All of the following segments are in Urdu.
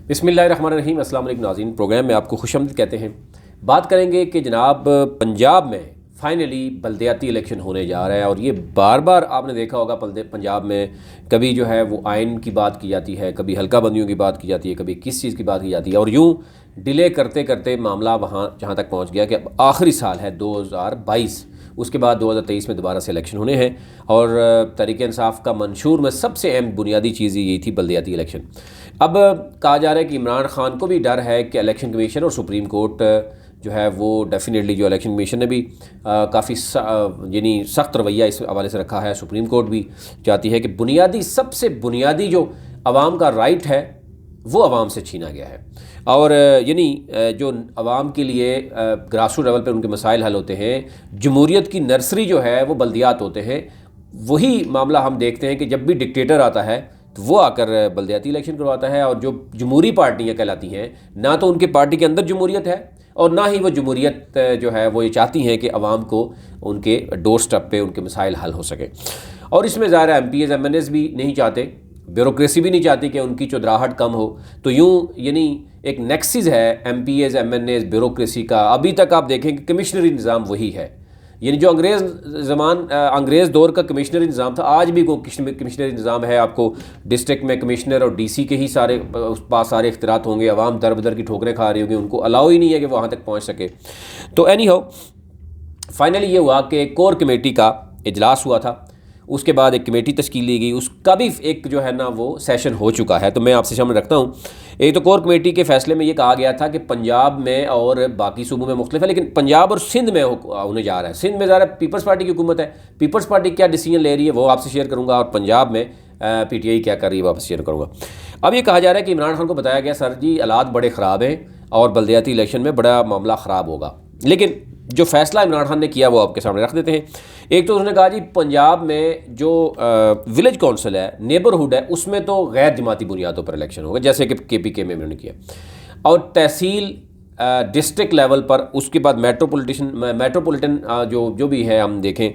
بسم اللہ الرحمن الرحیم۔ السلام علیکم ناظرین، پروگرام میں آپ کو خوش آمدید کہتے ہیں۔ بات کریں گے کہ جناب پنجاب میں فائنلی بلدیاتی الیکشن ہونے جا رہا ہے، اور یہ بار بار آپ نے دیکھا ہوگا پنجاب میں کبھی جو ہے وہ آئین کی بات کی جاتی ہے، کبھی حلقہ بندیوں کی بات کی جاتی ہے، کبھی کس چیز کی بات کی جاتی ہے، اور یوں ڈیلے کرتے کرتے معاملہ وہاں جہاں تک پہنچ گیا کہ اب آخری سال ہے 2022، اس کے بعد 2023 میں دوبارہ سے الیکشن ہونے ہیں، اور تحریک انصاف کا منشور میں سب سے اہم بنیادی چیز یہی تھی بلدیاتی الیکشن۔ اب کہا جا رہا ہے کہ عمران خان کو بھی ڈر ہے کہ الیکشن کمیشن اور سپریم کورٹ جو ہے وہ ڈیفینیٹلی، جو الیکشن کمیشن نے بھی کافی سخت رویہ اس حوالے سے رکھا ہے، سپریم کورٹ بھی چاہتی ہے کہ سب سے بنیادی جو عوام کا رائٹ ہے وہ عوام سے چھینا گیا ہے، اور جو عوام کے لیے گراس روٹ لیول پہ ان کے مسائل حل ہوتے ہیں، جمہوریت کی نرسری جو ہے وہ بلدیات ہوتے ہیں۔ وہی معاملہ ہم دیکھتے ہیں کہ جب بھی ڈکٹیٹر آتا ہے تو وہ آ کر بلدیاتی الیکشن کرواتا ہے، اور جو جمہوری پارٹیاں کہلاتی ہیں، نہ تو ان کے پارٹی کے اندر جمہوریت ہے، اور نہ ہی وہ جمہوریت جو ہے وہ یہ چاہتی ہیں کہ عوام کو ان کے ڈور سٹیپ پہ ان کے مسائل حل ہو سکے۔ اور اس میں ظاہر ہے M P As M N As بھی نہیں چاہتے، بیوروکریسی بھی نہیں چاہتی کہ ان کی چودراہٹ کم ہو، تو یوں ایک نیکسس ہے M P As M N As bureaucracy کا۔ ابھی تک آپ دیکھیں کہ کمشنری نظام وہی ہے، جو انگریز دور کا کمشنری نظام تھا، آج بھی وہ کمشنری نظام ہے۔ آپ کو ڈسٹرکٹ میں کمشنر اور ڈی سی کے ہی سارے اختیارات ہوں گے، عوام در بدر کی ٹھوکریں کھا رہی ہوں گی، ان کو الاؤ ہی نہیں ہے کہ وہ وہاں تک پہنچ سکے۔ تو اینی ہاؤ فائنلی یہ ہوا کہ کور کمیٹی کا اجلاس ہوا تھا، اس کے بعد ایک کمیٹی تشکیل دی گئی، اس کا بھی ایک جو ہے نا وہ سیشن ہو چکا ہے۔ تو میں آپ سے سامنے رکھتا ہوں، ایک تو کور کمیٹی کے فیصلے میں یہ کہا گیا تھا کہ پنجاب میں اور باقی صوبوں میں مختلف ہے، لیکن پنجاب اور سندھ میں ہونے جا رہا ہے۔ سندھ میں ظاہر پیپلز پارٹی کی حکومت ہے، پیپلز پارٹی کیا ڈیسیجن لے رہی ہے وہ آپ سے شیئر کروں گا، اور پنجاب میں پی ٹی آئی کیا کر رہی ہے وہ آپ سے شیئر کروں گا۔ اب یہ کہا جا رہا ہے کہ عمران خان کو بتایا گیا سر جی حالات بڑے خراب ہیں اور بلدیاتی الیکشن میں بڑا معاملہ خراب ہوگا، لیکن جو فیصلہ عمران خان نے کیا وہ آپ کے سامنے رکھ دیتے ہیں۔ ایک تو انہوں نے کہا جی پنجاب میں جو ولیج کونسل ہے، نیبرہڈ ہے، اس میں تو غیر جماعتی بنیادوں پر الیکشن ہوگا، جیسے کہ کے پی کے میں انہوں نے کیا، اور تحصیل ڈسٹرکٹ لیول پر، اس کے بعد میٹروپولیٹن جو بھی ہے ہم دیکھیں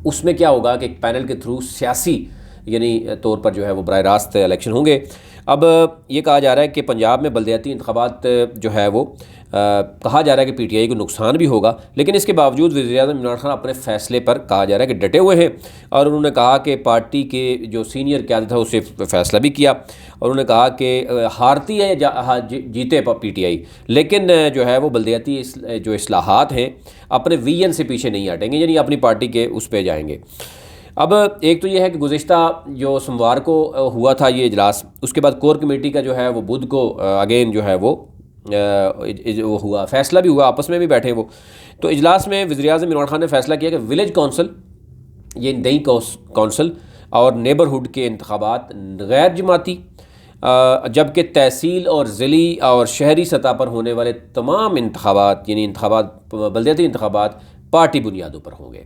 اس میں کیا ہوگا کہ ایک پینل کے تھرو سیاسی طور پر جو ہے وہ براہ راست الیکشن ہوں گے۔ اب یہ کہا جا رہا ہے کہ پنجاب میں بلدیاتی انتخابات جو ہے وہ کہا جا رہا ہے کہ پی ٹی آئی کو نقصان بھی ہوگا، لیکن اس کے باوجود وزیر اعظم عمران خان اپنے فیصلے پر کہا جا رہا ہے کہ ڈٹے ہوئے ہیں، اور انہوں نے کہا کہ پارٹی کے جو سینئر قیادت ہے اسے فیصلہ بھی کیا، اور انہوں نے کہا کہ ہارتی ہے یا جیتے پی ٹی آئی، لیکن جو ہے وہ بلدیاتی جو اصلاحات ہیں اپنے ویژن سے پیچھے نہیں ہٹیں گے، اپنی پارٹی کے اس پہ جائیں گے۔ اب ایک تو یہ ہے کہ گزشتہ جو سوموار کو ہوا تھا یہ اجلاس، اس کے بعد کور کمیٹی کا جو ہے وہ بدھ کو اگین جو ہے وہ ہوا، فیصلہ بھی ہوا، آپس میں بھی بیٹھے وہ۔ تو اجلاس میں وزیر اعظم عمران خان نے فیصلہ کیا کہ ولیج کونسل، یہ نئی کونسل اور نیبرہڈ کے انتخابات غیر جماعتی، جبکہ تحصیل اور ضلعی اور شہری سطح پر ہونے والے تمام انتخابات بلدیاتی انتخابات پارٹی بنیادوں پر ہوں گے۔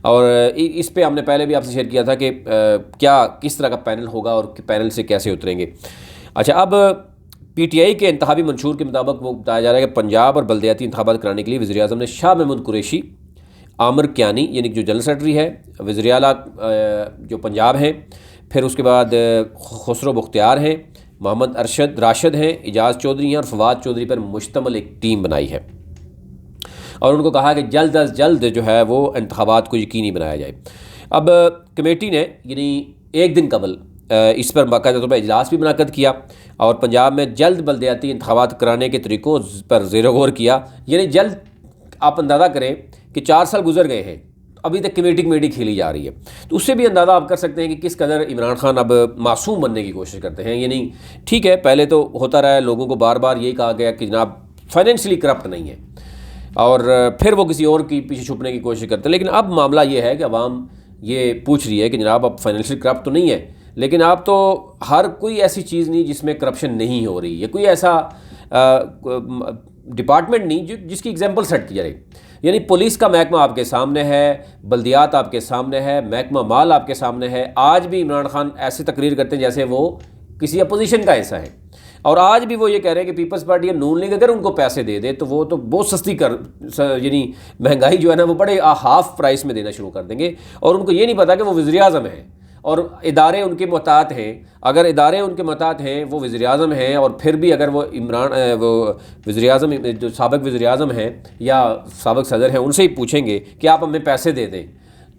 اور اس پہ ہم نے پہلے بھی آپ سے شیئر کیا تھا کہ کس طرح کا پینل ہوگا اور پینل سے کیسے اتریں گے۔ اچھا، اب پی ٹی آئی کے انتخابی منشور کے مطابق وہ بتایا جا رہا ہے کہ پنجاب اور بلدیاتی انتخابات کرانے کے لیے وزیر اعظم نے شاہ محمود قریشی، عامر کیانی جو جنرل سیکرٹری ہے، وزیر اعلیٰ جو پنجاب ہیں، پھر اس کے بعد خسرو بختیار ہیں، محمد ارشد راشد ہیں، اعجاز چودھری ہیں، اور فواد چودھری پر مشتمل ایک ٹیم بنائی ہے، اور ان کو کہا کہ جلد از جلد جو ہے وہ انتخابات کو یقینی بنایا جائے۔ اب کمیٹی نے ایک دن قبل اس پر باقاعدہ طور پر اجلاس بھی منعقد کیا، اور پنجاب میں جلد بلدیاتی انتخابات کرانے کے طریقوں پر زیر و غور کیا۔ جلد آپ اندازہ کریں کہ 4 سال گزر گئے ہیں، ابھی تک کمیٹی کھیلی جا رہی ہے، تو اس سے بھی اندازہ آپ کر سکتے ہیں کہ کس قدر عمران خان اب معصوم بننے کی کوشش کرتے ہیں۔ ٹھیک ہے، پہلے تو ہوتا رہا ہے، لوگوں کو بار بار یہی کہا گیا کہ جناب فائنینشلی کرپٹ نہیں ہے، اور پھر وہ کسی اور کی پیچھے چھپنے کی کوشش کرتے ہیں، لیکن اب معاملہ یہ ہے کہ عوام یہ پوچھ رہی ہے کہ جناب اب فائنینشلی کرپٹ تو نہیں ہے، لیکن آپ تو ہر کوئی ایسی چیز نہیں جس میں کرپشن نہیں ہو رہی ہے، کوئی ایسا ڈپارٹمنٹ نہیں جس کی ایگزامپل سیٹ کی جائے۔ پولیس کا محکمہ آپ کے سامنے ہے، بلدیات آپ کے سامنے ہے، محکمہ مال آپ کے سامنے ہے، آج بھی عمران خان ایسے تقریر کرتے ہیں جیسے وہ کسی اپوزیشن کا حصہ ہے، اور آج بھی وہ یہ کہہ رہے ہیں کہ پیپلز پارٹی یا نون لیگ اگر ان کو پیسے دے دے تو وہ تو بہت سستی مہنگائی جو ہے نا وہ بڑے ہاف پرائس میں دینا شروع کر دیں گے، اور ان کو یہ نہیں پتا کہ وہ وزیر اعظم ہیں اور ادارے ان کے محتاط ہیں، اگر ادارے ان کے محتاط ہیں، وہ وزیر اعظم ہیں، اور پھر بھی اگر وہ وزیر اعظم جو سابق وزیر اعظم ہیں یا سابق صدر ہیں ان سے ہی پوچھیں گے کہ آپ ہمیں پیسے دے دیں،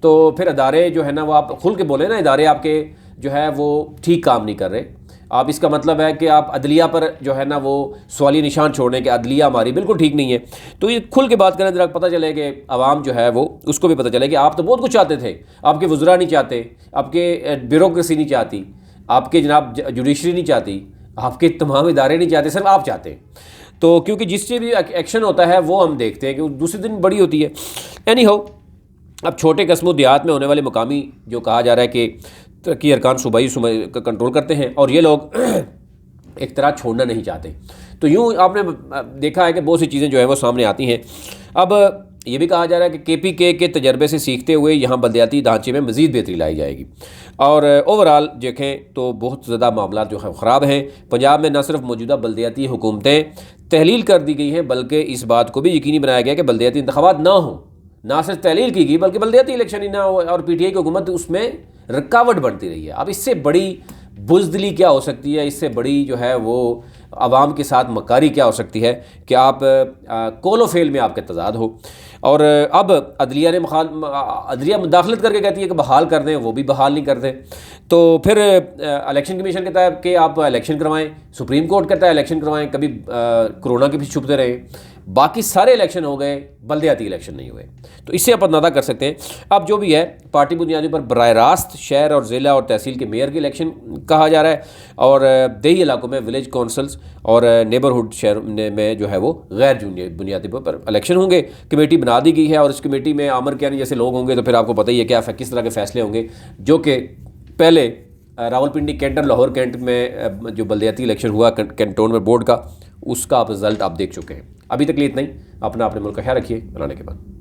تو پھر ادارے جو ہے نا وہ آپ کھل کے بولیں نا، ادارے آپ کے جو ہے وہ ٹھیک کام نہیں کر رہے. آپ اس کا مطلب ہے کہ آپ عدلیہ پر جو ہے نا وہ سوالی نشان چھوڑنے کہ عدلیہ ہماری بالکل ٹھیک نہیں ہے. تو یہ کھل کے بات کریں ذرا، پتہ چلے کہ عوام جو ہے وہ اس کو بھی پتہ چلے کہ آپ تو بہت کچھ چاہتے تھے، آپ کے وزراء نہیں چاہتے، آپ کے بیوروکریسی نہیں چاہتی، آپ کے جناب جوڈیشری نہیں چاہتی، آپ کے تمام ادارے نہیں چاہتے، صرف آپ چاہتے ہیں. تو کیونکہ جس سے بھی ایکشن ہوتا ہے وہ ہم دیکھتے ہیں کہ دوسرے دن بڑی ہوتی ہے. اینی ہو، اب چھوٹے قصبوں دیہات میں ہونے والے مقامی جو کہا جا رہا ہے کہ ترقی ارکان صوبائی کا کنٹرول کرتے ہیں اور یہ لوگ اختراع چھوڑنا نہیں چاہتے. تو یوں آپ نے دیکھا ہے کہ بہت سی چیزیں جو ہیں وہ سامنے آتی ہیں. اب یہ بھی کہا جا رہا ہے کہ KPK کے تجربے سے سیکھتے ہوئے یہاں بلدیاتی ڈھانچے میں مزید بہتری لائی جائے گی. اور اوورال دیکھیں تو بہت زیادہ معاملات جو ہیں خراب ہیں. پنجاب میں نہ صرف موجودہ بلدیاتی حکومتیں تحلیل کر دی گئی ہیں بلکہ اس بات کو بھی یقینی بنایا گیا کہ بلدیاتی انتخابات نہ ہوں. نہ صرف تحلیل کی گئی بلکہ بلدیاتی الیکشن ہی نہ ہو، اور PTI کی حکومت اس میں رکاوٹ بنتی رہی ہے. اب اس سے بڑی بزدلی کیا ہو سکتی ہے، اس سے بڑی جو ہے وہ عوام کے ساتھ مکاری کیا ہو سکتی ہے کہ آپ کول و فیل میں آپ کے تضاد ہو. اور اب عدلیہ مداخلت کر کے کہتی ہے کہ بحال کر دیں، وہ بھی بحال نہیں کرتے. تو پھر الیکشن کمیشن کہتا ہے کہ آپ الیکشن کروائیں، سپریم کورٹ کہتا ہے الیکشن کروائیں، کبھی کرونا کے پیچھے چھپتے رہے. باقی سارے الیکشن ہو گئے، بلدیاتی الیکشن نہیں ہوئے. تو اس سے آپ اندازہ کر سکتے ہیں. اب جو بھی ہے پارٹی بنیادوں پر براہ راست شہر اور ضلع اور تحصیل کے میئر کے الیکشن کہا جا رہا ہے، اور دیہی علاقوں میں ولیج کونسلز اور نیبرہڈ شہر میں جو ہے وہ غیر بنیادی پر الیکشن ہوں گے. کمیٹی بنا دی گئی ہے اور اس کمیٹی میں عامر کیانی جیسے لوگ ہوں گے. تو پھر آپ کو پتہ ہی ہے کیا کس طرح کے فیصلے ہوں گے، جو کہ پہلے راولپنڈی کینٹ اور لاہور کینٹ میں جو بلدیاتی الیکشن ہوا کنٹونمنٹ بورڈ کا، اس کا آپ رزلٹ آپ دیکھ چکے ہیں. ابھی تک لیے اتنا ہی. اپنے ملک کا خیال رکھیے. بنانے کے بعد